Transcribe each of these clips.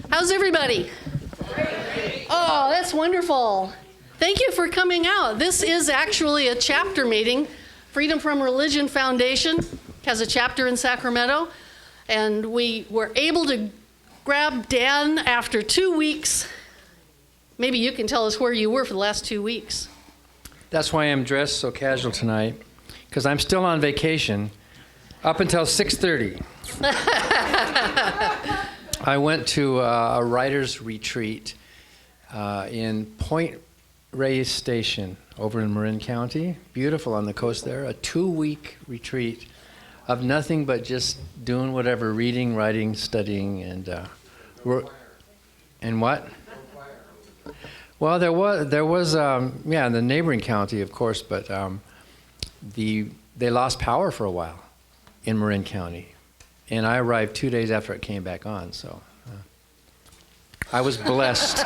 How's everybody? Oh, that's wonderful. Thank you for coming out. This is actually a chapter meeting. Freedom from Religion Foundation has a chapter in Sacramento, and we were able to grab Dan after 2 weeks. Maybe you can tell us where you were for the last 2 weeks. That's why I'm dressed so casual tonight, because I'm still on vacation up until 6:30. I went to a writer's retreat in Point Reyes Station over in Marin County. Beautiful on the coast there. A 2-week retreat of nothing but just doing whatever, reading, writing, studying, and what? Well, there was in the neighboring county, of course, but they lost power for a while in Marin County. And I arrived 2 days after it came back on, so I was blessed.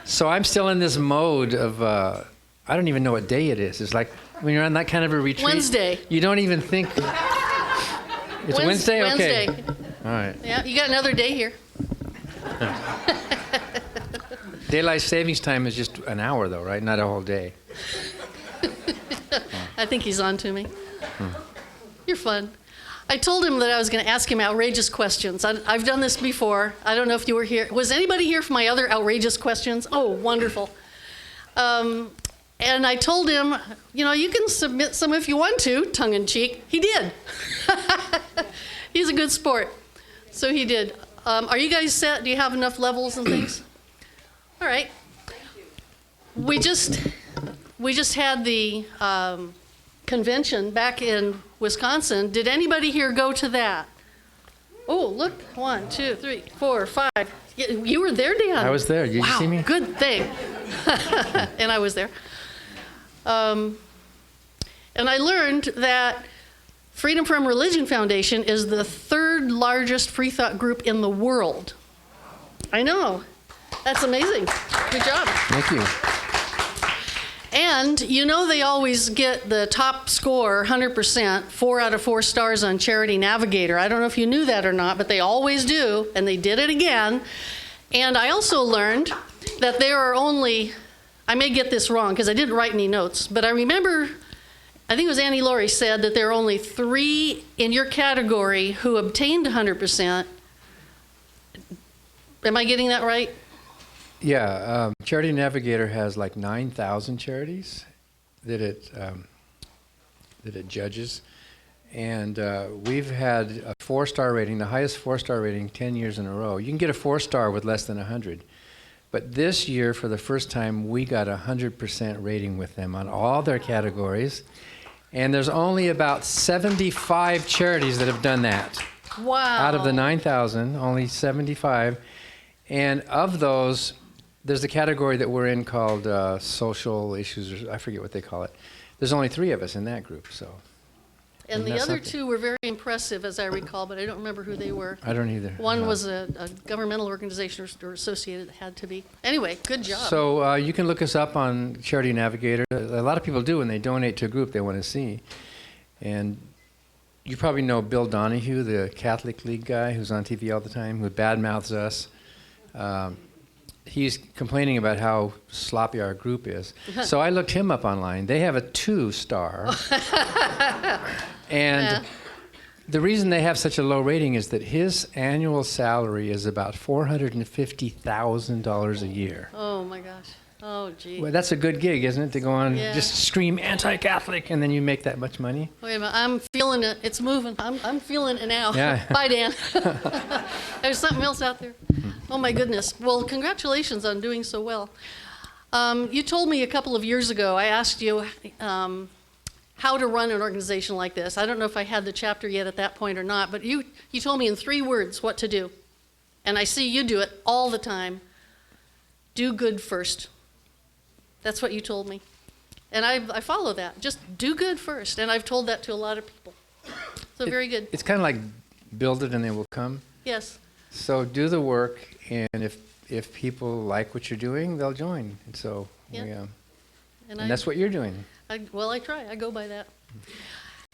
So I'm still in this mode of, I don't even know what day it is. It's like when you're on that kind of a retreat. Wednesday. You don't even think. It's Wednesday? Okay. Wednesday. All right. Yeah, you got another day here. Daylight savings time is just an hour, though, right? Not a whole day. I think he's on to me. You're fun. I told him that I was going to ask him outrageous questions. I've done this before. I don't know if you were here. Was anybody here for my other outrageous questions? Oh, wonderful. And I told him, you can submit some if you want to, tongue-in-cheek. He did. He's a good sport. So he did. Are you guys set? Do you have enough levels and things? All right. We just had the convention back in Wisconsin. Did anybody here go to that? Oh, look, 1, 2, 3, 4, 5. You were there, Dan. I was there. Did you see me? Good thing. And I was there. And I learned that Freedom from Religion Foundation is the 3rd largest free thought group in the world. I know. That's amazing. Good job. Thank you. And they always get the top score, 100%, 4 out of 4 stars on Charity Navigator. I don't know if you knew that or not, but they always do, and they did it again. And I also learned that there are only, I may get this wrong because I didn't write any notes, but I remember, I think it was Annie Laurie said that there are only 3 in your category who obtained 100%. Am I getting that right? Yeah, Charity Navigator has like 9,000 charities that it judges, and we've had a 4-star rating, the highest 4-star rating 10 years in a row. You can get a 4-star with less than 100, but this year, for the first time, we got a 100% rating with them on all their categories, and there's only about 75 charities that have done that. Wow! Out of the 9,000, only 75, and of those, there's a category that we're in called social issues, or I forget what they call it. There's only 3 of us in that group, so. And the other 2 were very impressive, as I recall, but I don't remember who they were. I don't either. One was a governmental organization or associated, it had to be. Anyway, good job. So you can look us up on Charity Navigator. A lot of people do when they donate to a group they want to see. And you probably know Bill Donahue, the Catholic League guy who's on TV all the time, who badmouths us. He's complaining about how sloppy our group is. So I looked him up online. They have a 2-star. And the reason they have such a low rating is that his annual salary is about $450,000 a year. Oh, my gosh. Oh, gee. Well, that's a good gig, isn't it, to go on just scream anti-Catholic and then you make that much money? Wait a minute. I'm feeling it. It's moving. I'm feeling it now. Yeah. Bye, Dan. There's something else out there. Oh, my goodness. Well, congratulations on doing so well. You told me a couple of years ago, I asked you how to run an organization like this. I don't know if I had the chapter yet at that point or not, but you told me in 3 words what to do. And I see you do it all the time. Do good first. That's what you told me. And I follow that. Just do good first. And I've told that to a lot of people. So very good. It's kind of like build it and they will come. Yes. So do the work, and if people like what you're doing, they'll join. And so, Yeah. and that's what you're doing. I try. I go by that.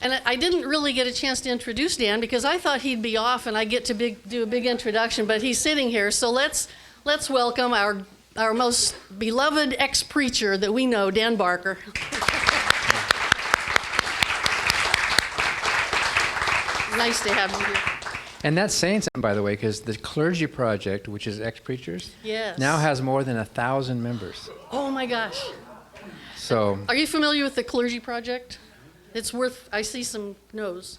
And I didn't really get a chance to introduce Dan because I thought he'd be off and I get to do a big introduction, but he's sitting here. So let's welcome our most beloved ex-preacher that we know, Dan Barker. Nice to have you here. And that's saying something, by the way, because the Clergy Project, which is ex-preachers, Yes. now has more than 1,000 members. Oh my gosh. So, Are you familiar with the Clergy Project? It's worth, I see some no's.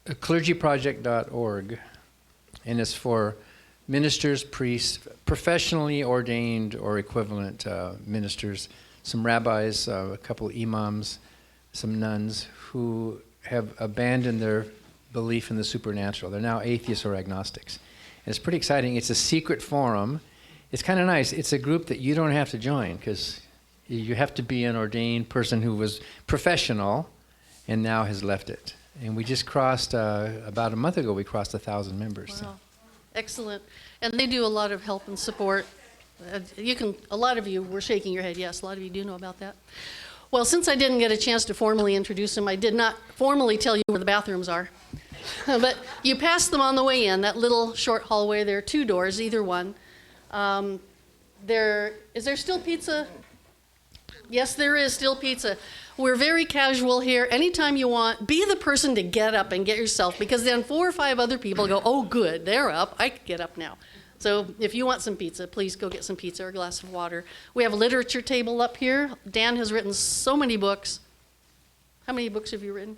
clergyproject.org, and it's for ministers, priests, professionally ordained or equivalent ministers, some rabbis, a couple imams, some nuns who have abandoned their belief in the supernatural. They're now atheists or agnostics. And it's pretty exciting. It's a secret forum. It's kind of nice. It's a group that you don't have to join because you have to be an ordained person who was professional and now has left it. And we just crossed, about a month ago, we crossed 1,000 members. Wow. Excellent. And they do a lot of help and support. A lot of you were shaking your head. Yes, a lot of you do know about that. Well, since I didn't get a chance to formally introduce him, I did not formally tell you where the bathrooms are. But you pass them on the way in, that little short hallway. There are 2 doors, either one. Is there still pizza? Yes, there is still pizza. We're very casual here. Anytime you want, be the person to get up and get yourself, because then 4 or 5 other people go, oh, good, they're up. I can get up now. So if you want some pizza, please go get some pizza or a glass of water. We have a literature table up here. Dan has written so many books. How many books have you written?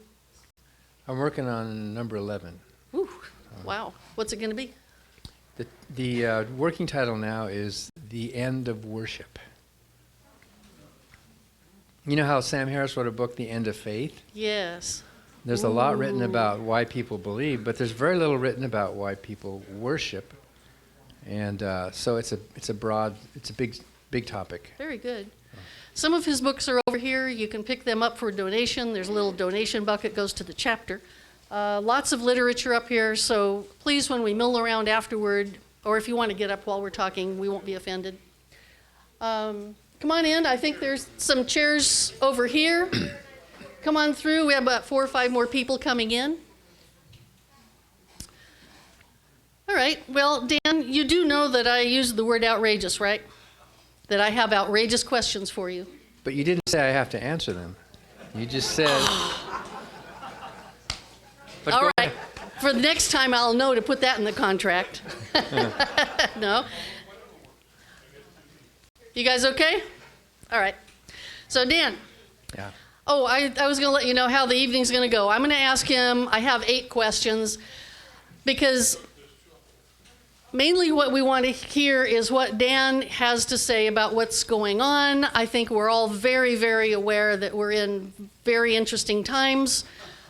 I'm working on number 11. Ooh, wow. What's it going to be? The working title now is The End of Worship. You know how Sam Harris wrote a book, The End of Faith? Yes. There's a lot written about why people believe, but there's very little written about why people worship. And so it's a big topic. Very good. Some of his books are over here. You can pick them up for donation. There's a little donation bucket goes to the chapter. Lots of literature up here. So please, when we mill around afterward, or if you want to get up while we're talking, we won't be offended. Come on in. I think there's some chairs over here. Come on through. We have about 4 or 5 more people coming in. All right. Well, Dan, you do know that I use the word outrageous, right? That I have outrageous questions for you. But you didn't say I have to answer them. You just said... But all go right. ahead. For the next time, I'll know to put that in the contract. No? You guys okay? All right. So, Dan. Yeah. Oh, I was going to let you know how the evening's going to go. I'm going to ask him, I have 8 questions, because mainly what we want to hear is what Dan has to say about what's going on. I think we're all very, very aware that we're in very interesting times.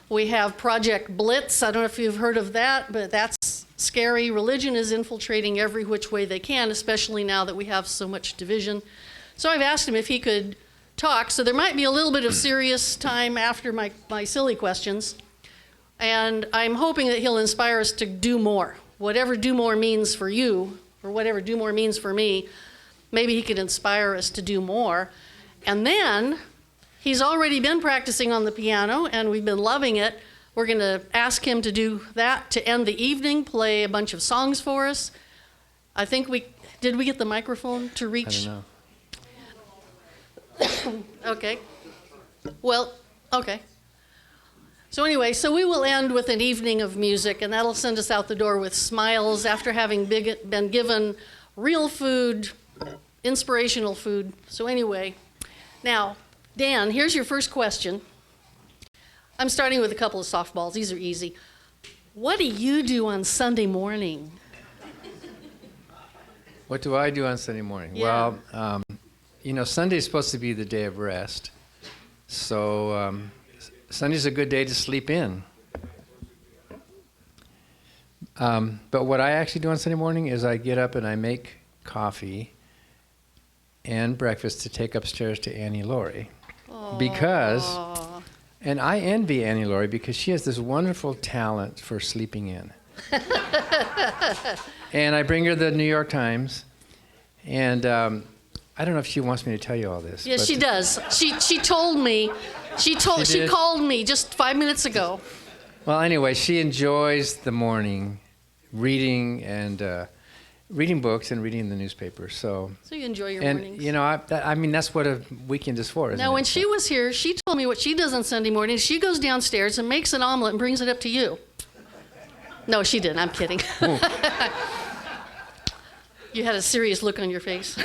We have Project Blitz. I don't know if you've heard of that, but that's scary. Religion is infiltrating every which way they can, especially now that we have so much division. So I've asked him if he could talk. So there might be a little bit of serious time after my silly questions. And I'm hoping that he'll inspire us to do more. Whatever do more means for you, or whatever do more means for me, maybe he could inspire us to do more. And then he's already been practicing on the piano, and we've been loving it. We're going to ask him to do that to end the evening, play a bunch of songs for us. I think did we get the microphone to reach? I don't know. Okay. Well, okay. So anyway, so we will end with an evening of music, and that'll send us out the door with smiles after having been given real food, inspirational food. So anyway, now, Dan, here's your first question. I'm starting with a couple of softballs. These are easy. What do you do on Sunday morning? What do I do on Sunday morning? Yeah. Well, Sunday's supposed to be the day of rest. So Sunday's a good day to sleep in. But what I actually do on Sunday morning is I get up and I make coffee and breakfast to take upstairs to Annie Laurie. Aww. And I envy Annie Laurie because she has this wonderful talent for sleeping in. And I bring her the New York Times, and I don't know if she wants me to tell you all this. Yes, but she does. She told me. She did? called me just 5 minutes ago. Well, anyway, she enjoys the morning reading and reading books and reading the newspaper. So you enjoy your and mornings. you know, I mean, that's what a weekend is for, isn't Now, it? when she was here, she told me what she does on Sunday mornings. She goes downstairs and makes an omelet and brings it up to you. No, she didn't. I'm kidding. You had a serious look on your face.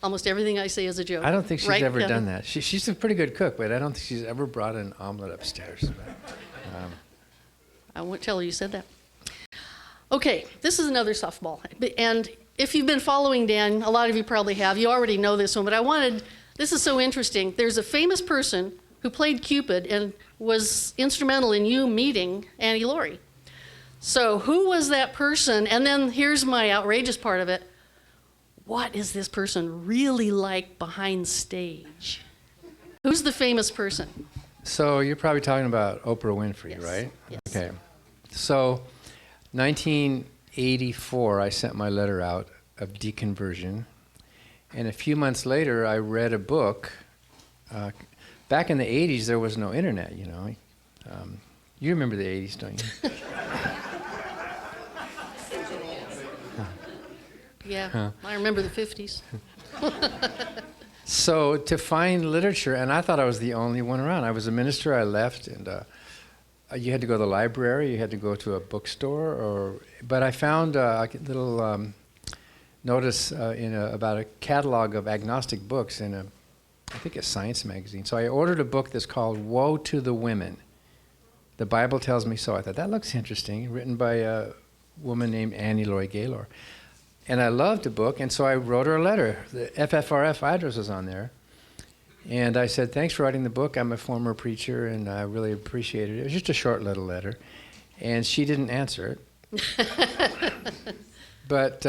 Almost everything I say is a joke. I don't think she's right, ever Kevin? done that. She's a pretty good cook, but I don't think she's ever brought an omelet upstairs. I won't tell her you said that. Okay, this is another softball. And if you've been following Dan, a lot of you probably have. You already know this one, but this is so interesting. There's a famous person who played Cupid and was instrumental in you meeting Annie Laurie. So who was that person? And then here's my outrageous part of it. What is this person really like behind stage? Who's the famous person? So you're probably talking about Oprah Winfrey, Yes. right? Yes. Okay. So 1984, I sent my letter out of deconversion. And a few months later, I read a book. Back in the 80s, there was no internet, you know. You remember the 80s, don't you? Yeah, I remember the 50s. So to find literature, and I thought I was the only one around. I was a minister, I left, and you had to go to the library, you had to go to a bookstore, but I found a little notice about a catalog of agnostic books in I think a science magazine. So I ordered a book that's called Woe to the Women. The Bible Tells Me So. I thought, that looks interesting, written by a woman named Annie Laurie Gaylor. And I loved the book, and so I wrote her a letter. The FFRF address was on there. And I said, thanks for writing the book. I'm a former preacher, and I really appreciate it. It was just a short little letter. And she didn't answer it. But,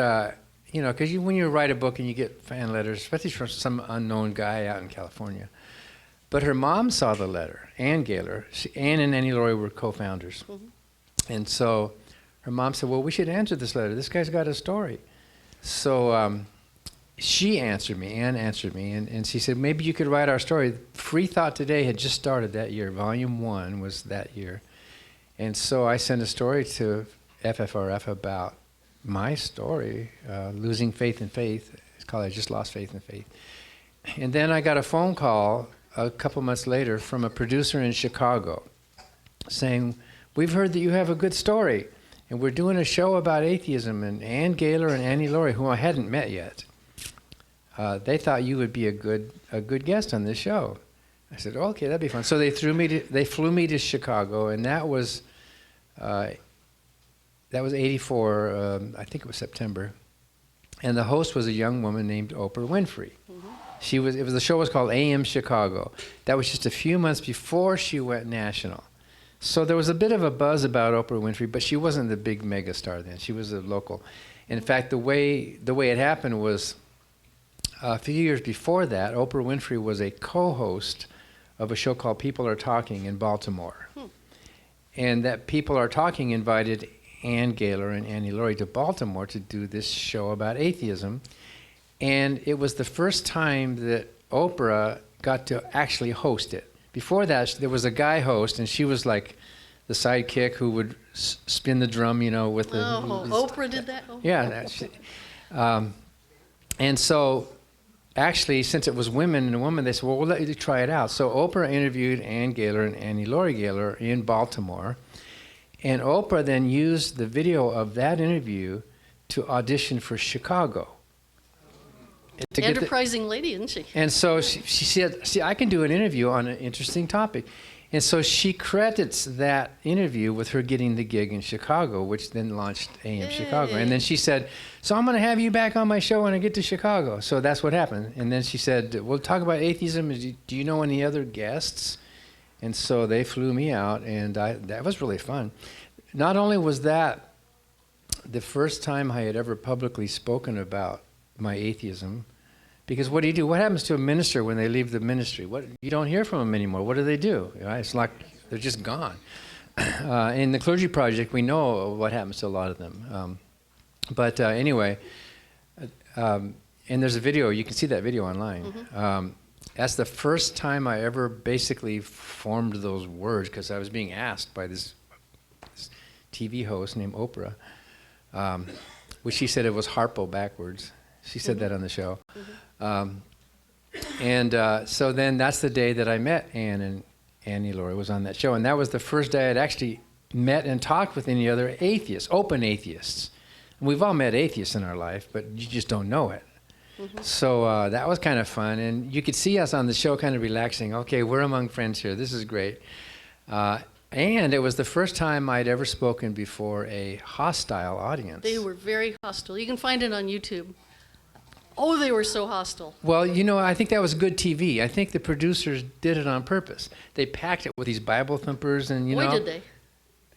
you know, because when you write a book and you get fan letters, especially from some unknown guy out in California. But her mom saw the letter, Ann Gaylor. Ann and Annie Laurie were co-founders. Mm-hmm. And so her mom said, well, we should answer this letter. This guy's got a story. So she answered me, Ann answered me, and she said, maybe you could write our story. Free Thought Today had just started that year. Volume 1 was that year. And so I sent a story to FFRF about my story, losing faith in faith. It's called I Just Lost Faith in Faith. And then I got a phone call a couple months later from a producer in Chicago saying, we've heard that you have a good story. And we're doing a show about atheism, and Ann Gaylor and Annie Laurie, whom I hadn't met yet, they thought you would be a good guest on this show. I said, okay, that'd be fun. So they flew me to Chicago, and that was 84. I think it was September, and the host was a young woman named Oprah Winfrey. Mm-hmm. The show was called AM Chicago. That was just a few months before she went national. So there was a bit of a buzz about Oprah Winfrey, but she wasn't the big mega star then. She was a local. In fact, the way it happened was a few years before that, Oprah Winfrey was a co-host of a show called People Are Talking in Baltimore. And that People Are Talking invited Ann Gaylor and Annie Laurie to Baltimore to do this show about atheism. And it was the first time that Oprah got to actually host it. Before that, there was a guy host, and she was like the sidekick who would spin the drum, you know, with the... Oprah did that? Oh. Yeah. And so, actually, since it was women and a woman, they said, well, we'll let you try it out. So Oprah interviewed Ann Gaylor and Annie Laurie Gaylor in Baltimore, and Oprah then used the video of that interview to audition for Chicago. Enterprising lady, isn't she? And so she said, see, I can do an interview on an interesting topic. And so she credits that interview with her getting the gig in Chicago, which then launched AM Chicago. And then she said, so I'm going to have you back on my show when I get to Chicago. So that's what happened. And then she said, we'll talk about atheism. Do you know any other guests? And so they flew me out, and that was really fun. Not only was that the first time I had ever publicly spoken about my atheism, because what do you do? What happens to a minister when they leave the ministry? You don't hear from them anymore. What do they do? It's like they're just gone. In the Clergy Project, we know what happens to a lot of them. But anyway, and there's a video, you can see that video online. That's the first time I ever basically formed those words, because I was being asked by this TV host named Oprah, which she said it was Harpo backwards. She said that on the show. So then that's the day that I met Ann, and Annie Laurie was on that show. And that was the first day I'd actually met and talked with any other atheists, open atheists. And we've all met atheists in our life, but you just don't know it. So that was kind of fun. And you could see us on the show kind of relaxing. Okay, we're among friends here. This is great. And it was the first time I'd ever spoken before a hostile audience. They were very hostile. You can find it on YouTube. Oh, they were so hostile. Well, you know, I think that was good TV. I think the producers did it on purpose. They packed it with these Bible thumpers and, you know. Boy, did they.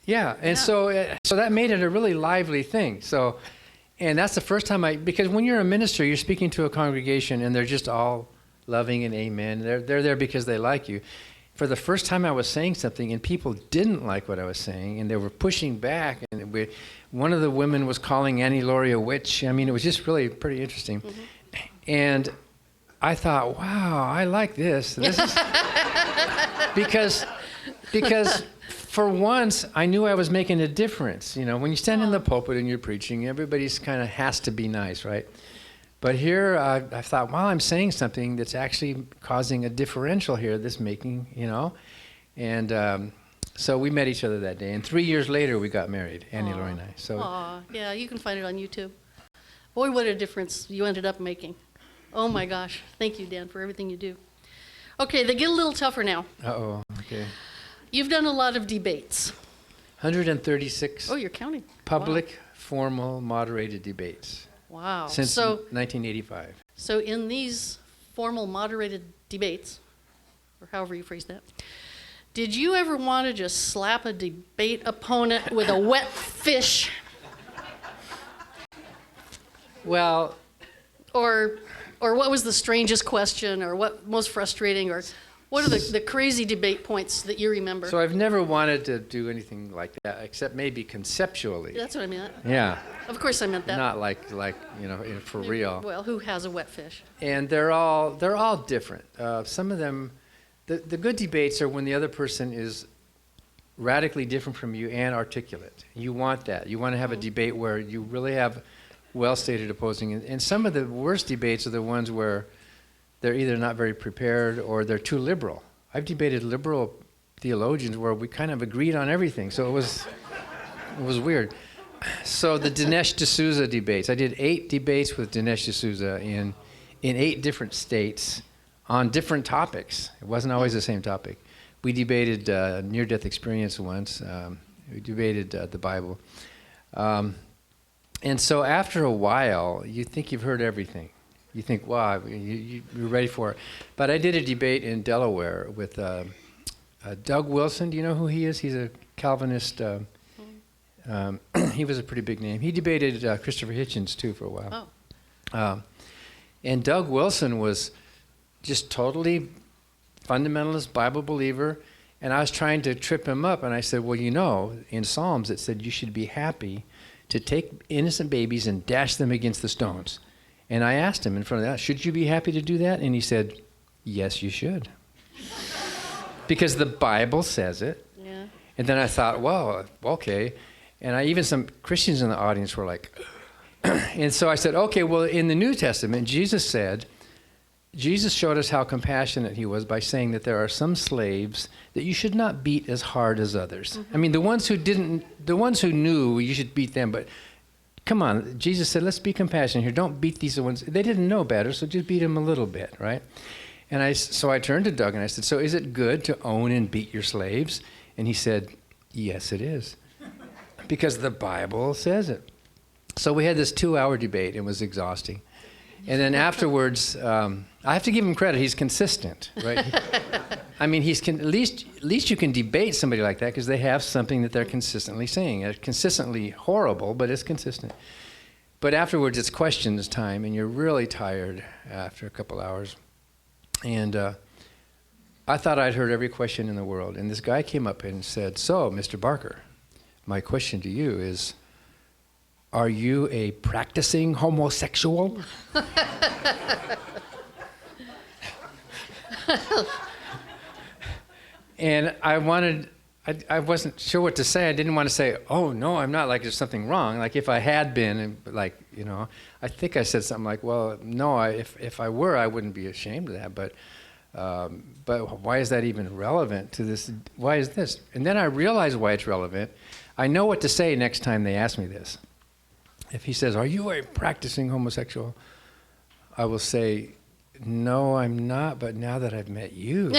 Yeah, and so that made it a really lively thing. So, and that's the first time because when you're a minister, you're speaking to a congregation and they're just all loving and amen. They're there because they like you. For the first time I was saying something and people didn't like what I was saying and they were pushing back, and one of the women was calling Annie Laurie a witch. I mean, it was just really pretty interesting. And I thought, wow, I like this. This is because for once I knew I was making a difference. You know, when you stand in the pulpit and you're preaching, everybody's kind of has to be nice, right? But here I thought, well, I'm saying something that's actually causing a differential here that's making, you know. And so we met each other that day. And 3 years later, we got married, Annie Laurie and I. So, yeah, you can find it on YouTube. Boy, what a difference you ended up making. Oh, my gosh. Thank you, Dan, for everything you do. Okay, they get a little tougher now. Uh-oh, okay. You've done a lot of debates. 136 Oh, you're counting. public, formal, moderated debates. Wow. Since 1985. So in these formal, moderated debates, or however you phrase that, did you ever want to just slap a debate opponent with a wet fish? Well, Or what was the strangest question, or what most frustrating, or what are the crazy debate points that you remember? so I've never wanted to do anything like that, except maybe conceptually. That's what I meant. Yeah. Of course I meant that. Not like you know, for real. Well, who has a wet fish? And they're all different. Some of them, the good debates are when the other person is radically different from you and articulate. You want that. You want to have a debate where you really have well-stated opposing. And some of the worst debates are the ones where they're either not very prepared or they're too liberal. I've debated liberal theologians where we kind of agreed on everything. So it was weird. So the Dinesh D'Souza debates. I did 8 debates with Dinesh D'Souza in 8 different states on different topics. It wasn't always the same topic. We debated near-death experience once. We debated the Bible. And so after a while, you think you've heard everything. You think, wow, you're ready for it. But I did a debate in Delaware with Doug Wilson. Do you know who he is? He's a Calvinist. He was a pretty big name. He debated Christopher Hitchens, too, for a while. Oh. And Doug Wilson was just totally fundamentalist Bible believer. And I was trying to trip him up. And I said, well, you know, in Psalms it said you should be happy to take innocent babies and dash them against the stones. And I asked him in front of that, should you be happy to do that? And he said, yes, you should. Because the Bible says it. Yeah. And then I thought, well, okay. And even some Christians in the audience were like, and so I said, okay, well, in the New Testament, Jesus showed us how compassionate he was by saying that there are some slaves that you should not beat as hard as others. I mean, the ones who knew, you should beat them, but come on, Jesus said, let's be compassionate here. Don't beat these ones. They didn't know better, so just beat them a little bit, right? And so I turned to Doug and I said, so is it good to own and beat your slaves? And he said, yes, it is. Because the Bible says it. So we had this 2-hour debate. It was exhausting. And then afterwards, I have to give him credit. He's consistent, right? I mean, at least you can debate somebody like that because they have something that they're consistently saying. It's consistently horrible, but it's consistent. But afterwards, it's questions time, and you're really tired after a couple hours. And I thought I'd heard every question in the world. And this guy came up and said, so, Mr. Barker, my question to you is, "Are you a practicing homosexual?" And I wasn't sure what to say. I didn't want to say, "Oh, no, I'm not," like there's something wrong. Like if I had been, like, you know, I think I said something like, "Well, no, if I were, I wouldn't be ashamed of that, but why is that even relevant to this? Why is this?" And then I realized why it's relevant. I know what to say next time they ask me this. If he says, "Are you a practicing homosexual?" I will say, "No, I'm not, but now that I've met you."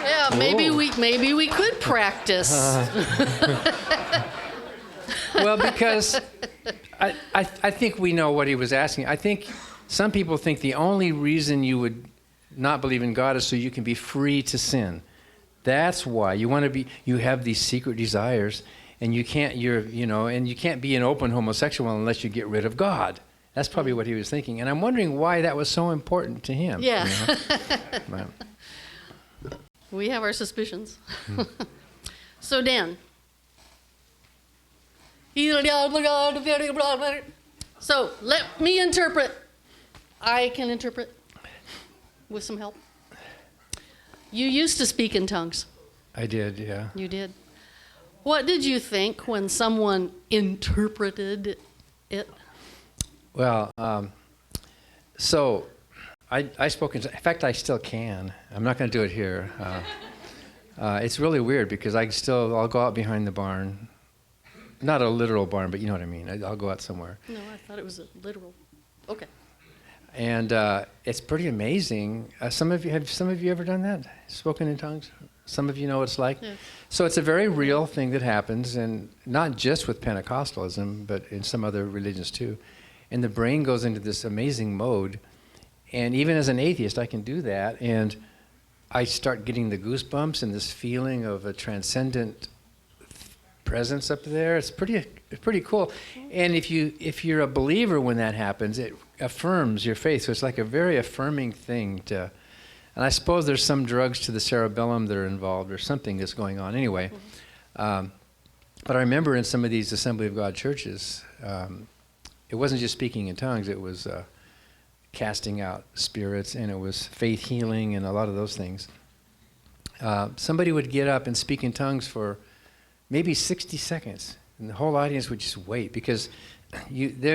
Yeah, maybe we could practice. Well, because I think we know what he was asking. I think some people think the only reason you would not believe in God is so you can be free to sin. That's why you have these secret desires, and you can't be an open homosexual unless you get rid of God. That's probably what he was thinking, and I'm wondering why that was so important to him. Yeah. You know? We have our suspicions. So Dan. So let me interpret. I can interpret with some help. You used to speak in tongues. I did, yeah. You did. What did you think when someone interpreted it? Well, so I spoke in fact, I still can. I'm not going to do it here. It's really weird because I'll go out behind the barn. Not a literal barn, but you know what I mean. I'll go out somewhere. No, I thought it was a literal. Okay. And it's pretty amazing. Some of you ever done that? Spoken in tongues? Some of you know what it's like? Yeah. So it's a very real thing that happens, and not just with Pentecostalism, but in some other religions too. And the brain goes into this amazing mode. And even as an atheist, I can do that. And I start getting the goosebumps and this feeling of a transcendent presence up there. It's pretty cool. And if you're a believer when that happens, it affirms your faith. So it's like a very affirming thing to. And I suppose there's some drugs to the cerebellum that are involved, or something that's going on. Anyway, but I remember in some of these Assembly of God churches, it wasn't just speaking in tongues. It was casting out spirits, and it was faith healing, and a lot of those things. Somebody would get up and speak in tongues for maybe 60 seconds, and the whole audience would just wait, because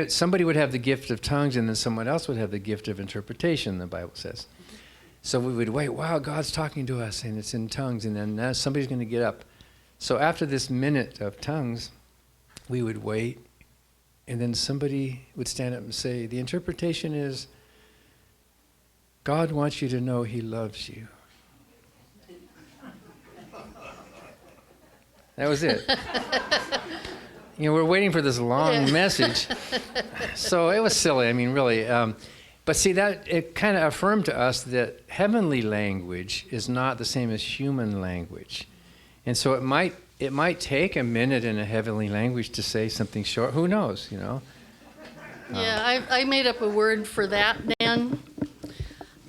somebody would have the gift of tongues, and then someone else would have the gift of interpretation, the Bible says. So we would wait, wow, God's talking to us, and it's in tongues, and then now somebody's going to get up. So after this minute of tongues, we would wait, and then somebody would stand up and say, the interpretation is, God wants you to know He loves you. That was it. We're waiting for this long message. So it was silly, I mean, really. But see, that it kind of affirmed to us that heavenly language is not the same as human language. And so it might take a minute in a heavenly language to say something short. Who knows, you know? Yeah, I made up a word for that, Dan.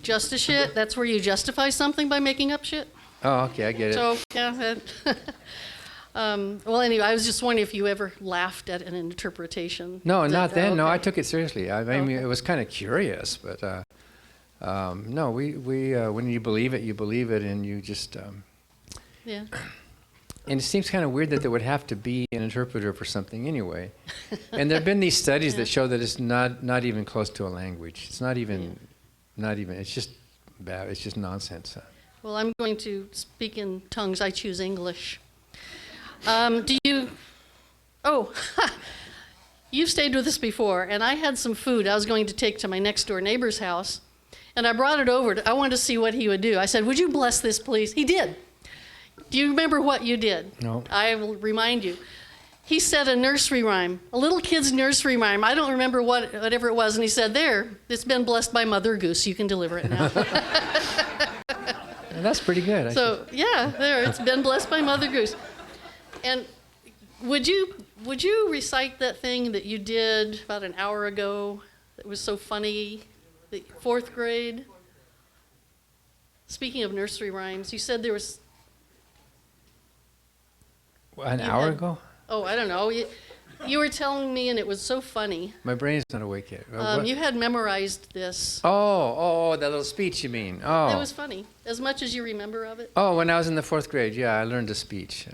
Just a shit. That's where you justify something by making up shit. Oh, okay, I get it. So, yeah. Well, anyway, I was just wondering if you ever laughed at an interpretation. No, not then. Okay. No, I took it seriously. I mean, Okay. it was kind of curious, but no, we when you believe it, and you just. Yeah. And it seems kind of weird that there would have to be an interpreter for something anyway. And there have been these studies that show that it's not even close to a language. It's not even. It's just bad. It's just nonsense. Well, I'm going to speak in tongues. I choose English. Do you? Oh, you've stayed with us before, and I had some food I was going to take to my next door neighbor's house, and I brought it over. I wanted to see what he would do. I said, "Would you bless this, please?" He did. Do you remember what you did? No. I will remind you. He said a nursery rhyme, a little kid's nursery rhyme. I don't remember whatever it was, and he said, "There, it's been blessed by Mother Goose. You can deliver it now." And that's pretty good. So yeah, there, it's been blessed by Mother Goose. And would you recite that thing that you did about an hour ago that was so funny, the fourth grade? Speaking of nursery rhymes, you said there was. An hour ago? Oh, I don't know. You were telling me, and it was so funny. My brain's not awake yet. You had memorized this. Oh, that little speech you mean? Oh. It was funny. As much as you remember of it. Oh, when I was in the 4th grade, yeah, I learned a speech.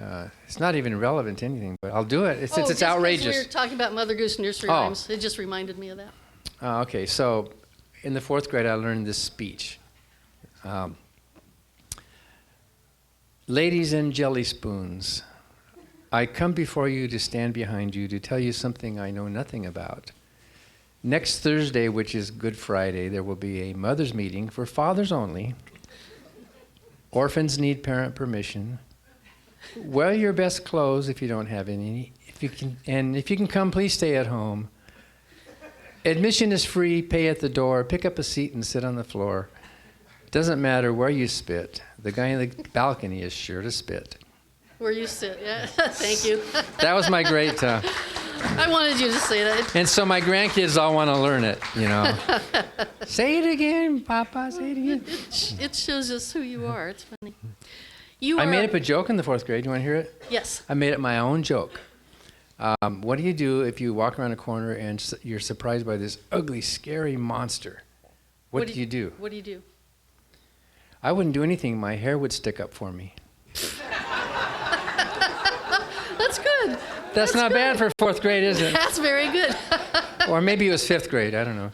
It's not even relevant to anything, but I'll do it. Since it's outrageous. We were talking about Mother Goose nursery rhymes. It just reminded me of that. Okay, so in the 4th grade, I learned this speech. Ladies and jelly spoons, I come before you to stand behind you to tell you something I know nothing about. Next Thursday, which is Good Friday, there will be a mother's meeting for fathers only. Orphans need parent permission. Wear your best clothes if you don't have any. If you can come, please stay at home. Admission is free, pay at the door, pick up a seat and sit on the floor. Doesn't matter where you spit. The guy in the balcony is sure to spit. Where you sit, yeah. Thank you. That was my great... I wanted you to say that. And so my grandkids all want to learn it, you know. Say it again, Papa, say it again. It shows us who you are. It's funny. I made up a joke in the 4th grade. You want to hear it? Yes. I made up my own joke. What do you do if you walk around a corner and you're surprised by this ugly, scary monster? What do you do? What do you do? I wouldn't do anything. My hair would stick up for me. That's good. That's not good. Bad for 4th grade, is it? That's very good. Or maybe it was 5th grade. I don't know.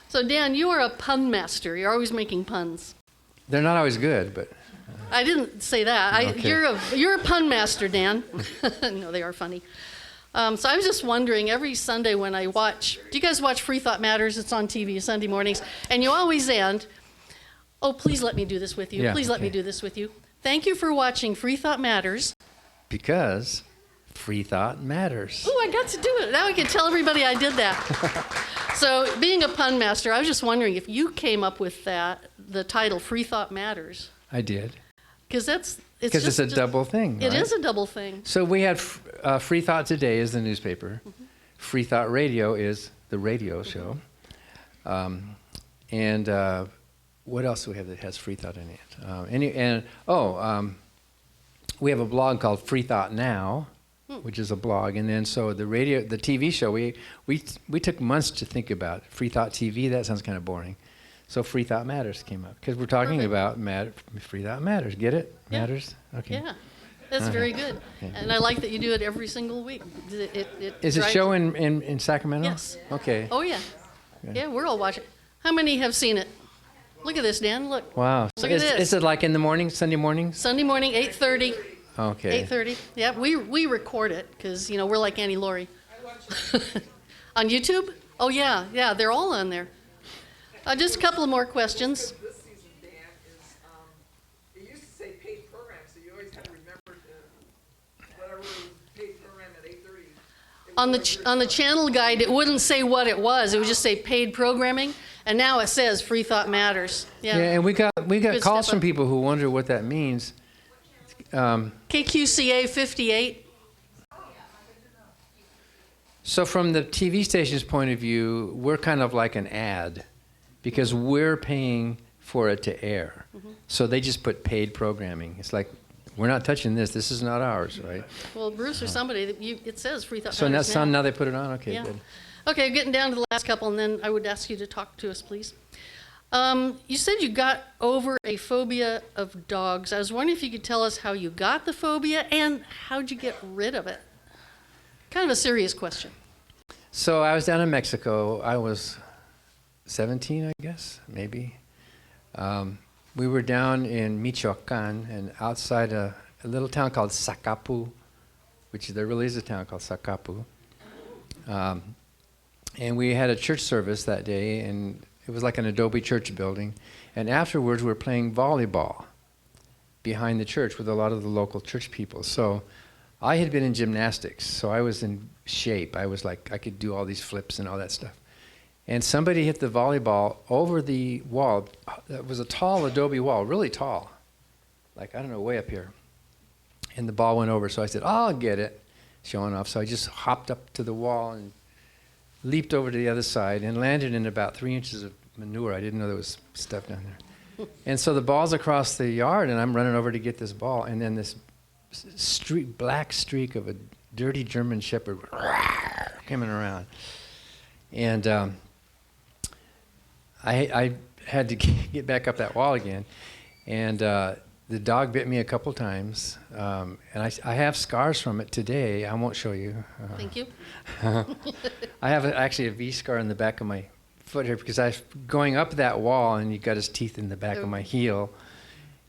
So, Dan, you are a pun master. You're always making puns. They're not always good, but... I didn't say that. Okay. You're a pun master, Dan. No, they are funny. So I was just wondering, every Sunday when I watch... Do you guys watch Free Thought Matters? It's on TV Sunday mornings. And you always end, oh, please let me do this with you. Yeah, please let me do this with you. Thank you for watching Free Thought Matters. Because free thought matters. Oh, I got to do it. Now I can tell everybody I did that. So being a pun master, I was just wondering if you came up with the title Free Thought Matters. I did. Because it's a double thing, It right? is a double thing. So we had Free Thought Today is the newspaper. Mm-hmm. Free Thought Radio is the radio show. And what else do we have that has Free Thought in it? We have a blog called Free Thought Now, which is a blog. And then so the TV show, we took months to think about. Free Thought TV, that sounds kind of boring. So Free Thought Matters came up because we're talking about Free Thought Matters. Get it? Yeah. Matters? Okay. Yeah, that's very good. Okay. And I like that you do it every single week. Is it show in Sacramento? Yes. Okay. Oh, yeah. Yeah, we're all watching. How many have seen it? Look at this, Dan. Look. Wow. Look at this. Is it like in the morning, Sunday mornings? Sunday morning, 8:30. Okay. 8:30. Yeah, we record it because, we're like Annie Laurie. On YouTube? Oh, yeah, they're all on there. Just a couple of more questions. This season, Dan, is it used to say paid program, so you always had to remember whatever paid program at 8:30. On the channel guide, it wouldn't say what it was. It would just say paid programming, and now it says Free Thought Matters. Yeah. Yeah, and we got calls from people who wonder what that means. KQCA 58. So from the TV station's point of view, we're kind of like an ad because we're paying for it to air. Mm-hmm. So they just put paid programming. It's like, we're not touching this. This is not ours, right? Well, Bruce or somebody, it says Free Thought so Matters now they put it on? Okay, good. Okay, getting down to the last couple, and then I would ask you to talk to us, please. You said you got over a phobia of dogs. I was wondering if you could tell us how you got the phobia and how'd you get rid of it? Kind of a serious question. So I was down in Mexico. I was 17, I guess, maybe. We were down in Michoacan and outside a little town called Zacapu, which there really is a town called Zacapu. And we had a church service that day, and it was like an adobe church building. And afterwards, we were playing volleyball behind the church with a lot of the local church people. So I had been in gymnastics, so I was in shape. I was like, I could do all these flips and all that stuff. And somebody hit the volleyball over the wall. It was a tall adobe wall, really tall, like, I don't know, way up here. And the ball went over, so I said, I'll get it, showing off. So I just hopped up to the wall and leaped over to the other side and landed in about 3 inches of manure. I didn't know there was stuff down there. And so the ball's across the yard, and I'm running over to get this ball, and then this black streak of a dirty German Shepherd coming around. And I had to get back up that wall again. And the dog bit me a couple times. And I have scars from it today. I won't show you. Thank you. I have actually a V scar in the back of my foot here because I was going up that wall and he got his teeth in the back of my heel.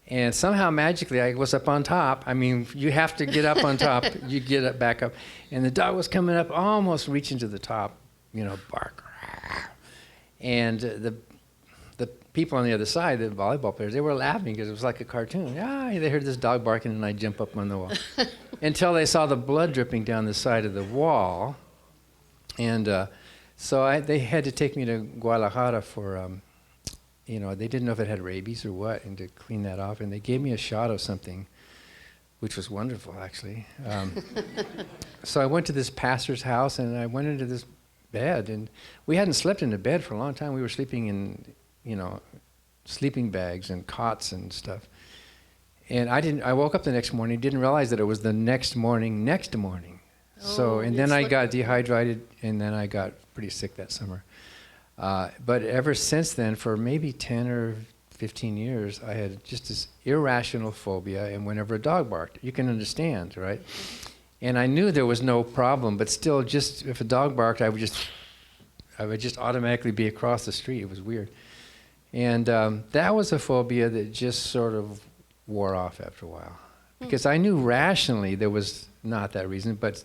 And somehow magically I was up on top. I mean, you have to get up on top. You get up, back up. And the dog was coming up, almost reaching to the top, bark. And the people on the other side, the volleyball players, they were laughing because it was like a cartoon. They heard this dog barking and I jump up on the wall. Until they saw the blood dripping down the side of the wall. And so they had to take me to Guadalajara for... they didn't know if it had rabies or what, and to clean that off. And they gave me a shot of something, which was wonderful, actually. So I went to this pastor's house, and I went into this bed. And we hadn't slept in a bed for a long time. We were sleeping in, sleeping bags and cots and stuff. And I woke up the next morning, didn't realize that it was the next morning. And then I got dehydrated, and then I got pretty sick that summer. But ever since then, for maybe 10 or 15 years, I had just this irrational phobia, and whenever a dog barked, you can understand, right? And I knew there was no problem, but still, just if a dog barked, I would just automatically be across the street. It was weird. And that was a phobia that just sort of wore off after a while. Because I knew rationally there was not that reason, but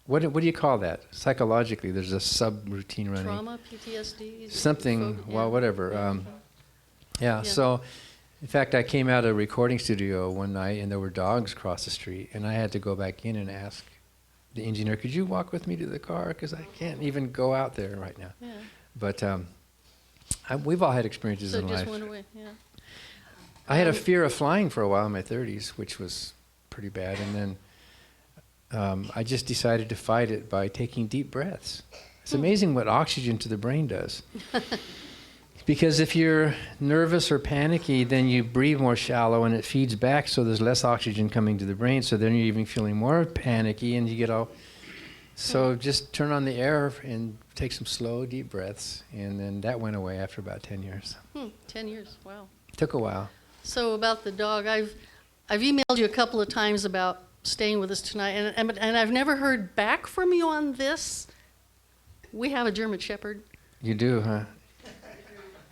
what do you call that? Psychologically, there's a subroutine running. Trauma, PTSD? Something, well, whatever. So, in fact, I came out of a recording studio one night, and there were dogs across the street, and I had to go back in and ask the engineer, could you walk with me to the car? Because I can't even go out there right now. Yeah. But we've all had experiences in life. So it just went away, yeah. I had a fear of flying for a while in my 30s, which was pretty bad, and then I just decided to fight it by taking deep breaths. It's amazing what oxygen to the brain does. Because if you're nervous or panicky, then you breathe more shallow and it feeds back, so there's less oxygen coming to the brain, so then you're even feeling more panicky and you get all... So just turn on the air and take some slow, deep breaths, and then that went away after about 10 years. 10 years, wow. Took a while. So about the dog, I've emailed you a couple of times about staying with us tonight, and I've never heard back from you on this. We have a German Shepherd. You do, huh?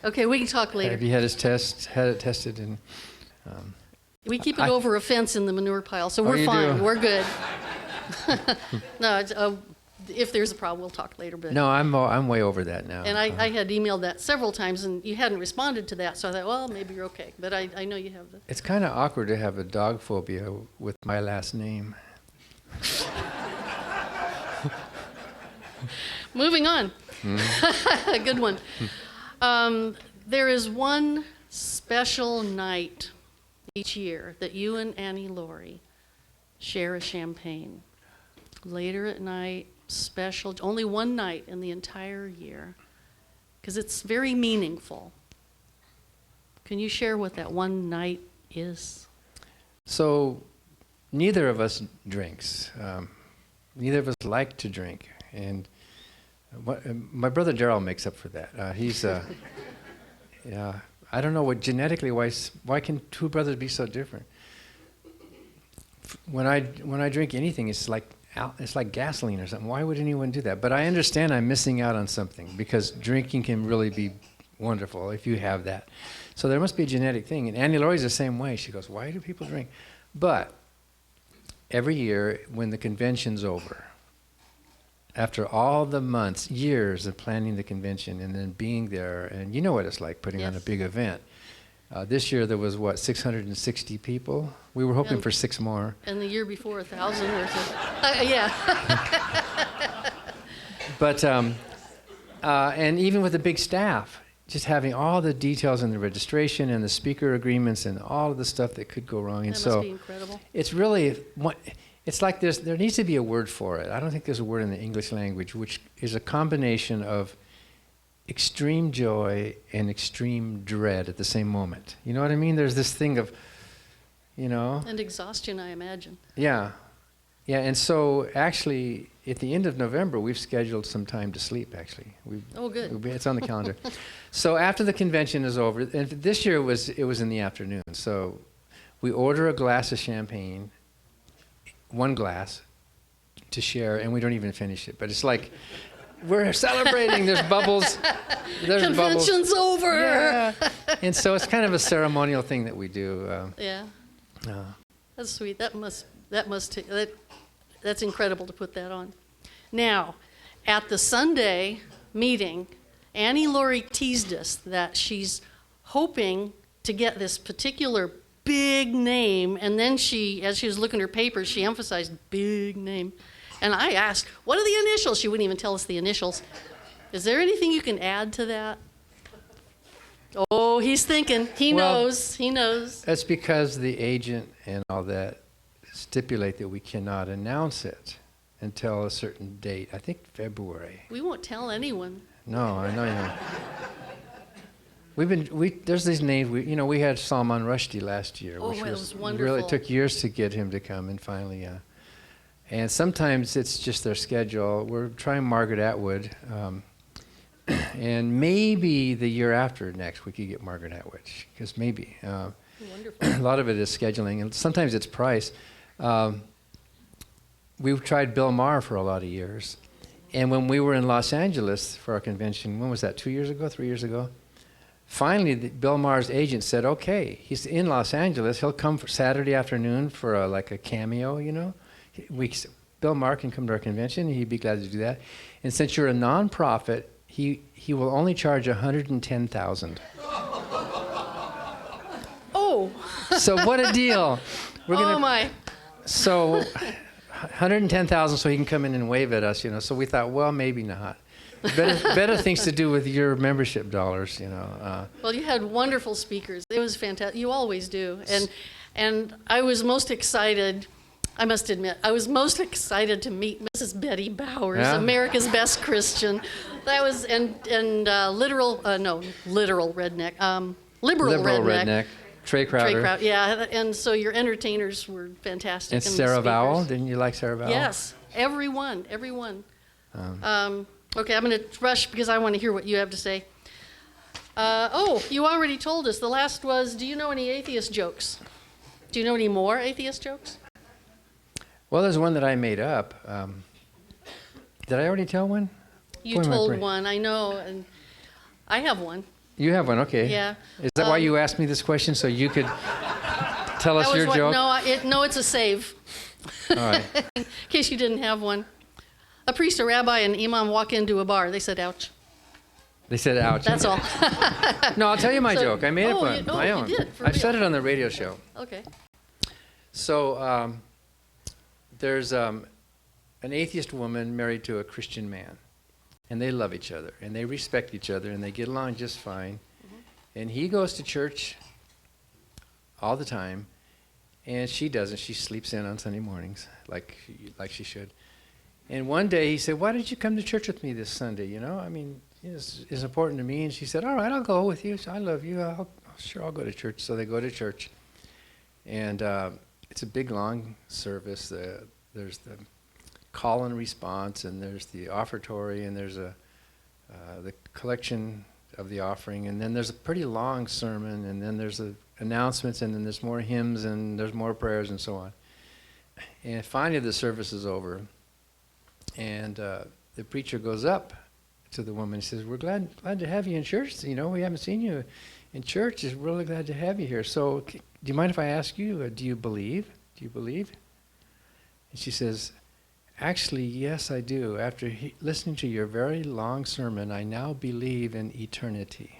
Okay, we can talk later. Have you had it tested? And we keep it over a fence in the manure pile, so we're you fine. do? We're good. No, if there's a problem, we'll talk later. But no, I'm way over that now. And I had emailed that several times, and you hadn't responded to that, so I thought, well, maybe you're okay. But I know you have the... It's kind of awkward to have a dog phobia with my last name. Moving on. A good one. There is one special night each year that you and Annie Laurie share a champagne. Later at night, special, only one night in the entire year, because it's very meaningful. Can you share what that one night is? So, neither of us drinks. Neither of us like to drink, and my brother Daryl makes up for that. He's, I don't know what genetically why can two brothers be so different? When I drink anything, it's like gasoline or something. Why would anyone do that? But I understand I'm missing out on something, because drinking can really be wonderful if you have that. So there must be a genetic thing. And Annie Laurie's the same way. She goes, why do people drink? But every year when the convention's over, after all the months, years of planning the convention and then being there, and you know what it's like putting on a big event. This year there was, 660 people? We were hoping for 6 more. And the year before, 1,000 or so. Yeah. But, and even with the big staff, just having all the details in the registration and the speaker agreements and all of the stuff that could go wrong. And That so must be incredible. it's really, it's like there needs to be a word for it. I don't think there's a word in the English language, which is a combination of extreme joy and extreme dread at the same moment. You know what I mean? There's this thing of, you know. And exhaustion, I imagine. Yeah. Yeah, and so actually, at the end of November, we've scheduled some time to sleep, actually. Oh, good. It's on the calendar. So after the convention is over, and this year it was in the afternoon, so we order a glass of champagne, one glass, to share, and we don't even finish it. But it's like, we're celebrating, there's bubbles. Convention's over! Yeah. And so it's kind of a ceremonial thing that we do. Yeah. That's sweet. That's incredible to put that on. Now, at the Sunday meeting, Annie Laurie teased us that she's hoping to get this particular big name, and then as she was looking at her papers, she emphasized big name. And I asked, what are the initials? She wouldn't even tell us the initials. Is there anything you can add to that? Oh, he's thinking. He knows. That's because the agent and all that stipulate that we cannot announce it until a certain date. I think February. We won't tell anyone. No, I know you know. There's these names. We had Salman Rushdie last year, Oh, which that was wonderful. really took years to get him to come, and finally, and sometimes it's just their schedule. We're trying Margaret Atwood, and maybe the year after next we could get Margaret Atwood, because maybe. Wonderful. A lot of it is scheduling, and sometimes it's price. We've tried Bill Maher for a lot of years. And when we were in Los Angeles for our convention, when was that, 2 years ago, 3 years ago? Finally, Bill Maher's agent said, okay, he's in Los Angeles. He'll come for Saturday afternoon for like a cameo, you know. Bill Maher can come to our convention. He'd be glad to do that. And since you're a nonprofit, he will only charge $110,000. Oh. So what a deal. Oh, my. So $110,000 so he can come in and wave at us, you know. So we thought, well, maybe not. Better things to do with your membership dollars, you know. Well, you had wonderful speakers. It was fantastic. You always do. And I was most excited, I must admit, to meet Mrs. Betty Bowers, Yeah? America's Best Christian. That was, liberal redneck. Liberal redneck. Trey Crowder. Yeah, and so your entertainers were fantastic. And the Sarah Vowell. speakers. Didn't you like Sarah Vowell? Yes, everyone. Okay, I'm going to rush because I want to hear what you have to say. You already told us. The last was, do you know any atheist jokes? Do you know any more atheist jokes? Well, there's one that I made up. Did I already tell one? You Boy, my told brain. one, I know, and I have one. You have one, okay. Yeah. Is that why you asked me this question, so you could tell us your joke? No, it's a save. All right. In case you didn't have one. A priest, a rabbi, and imam walk into a bar. They said, ouch. They said, ouch. That's all. No, I'll tell you my So- joke. I made up one, my you own. did, for I've said real. it on the radio show. Okay. So there's an atheist woman married to a Christian man, and they love each other, and they respect each other, and they get along just fine. And he goes to church all the time, and she doesn't. She sleeps in on Sunday mornings, like she should. And one day he said, why did you come to church with me this Sunday? You know, I mean, it's important to me. And she said, all right, I'll go with you. So I love you. I'll go to church. So they go to church. And it's a big, long service. There's the call and response, and there's the offertory, and there's the collection of the offering. And then there's a pretty long sermon, and then there's the announcements, and then there's more hymns, and there's more prayers, and so on. And finally the service is over. And the preacher goes up to the woman and says, we're glad to have you in church. You know, we haven't seen you in church. We're really glad to have you here. So do you mind if I ask you, do you believe? Do you believe? And she says, actually, yes, I do. After listening to your very long sermon, I now believe in eternity.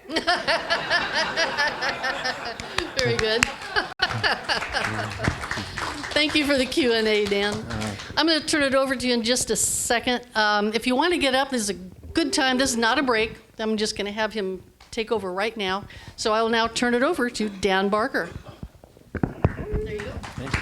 Very good. Thank you for the Q&A, Dan. I'm going to turn it over to you in just a second. If you want to get up, this is a good time. This is not a break. I'm just going to have him take over right now. So I will now turn it over to Dan Barker. There you go. Thank you.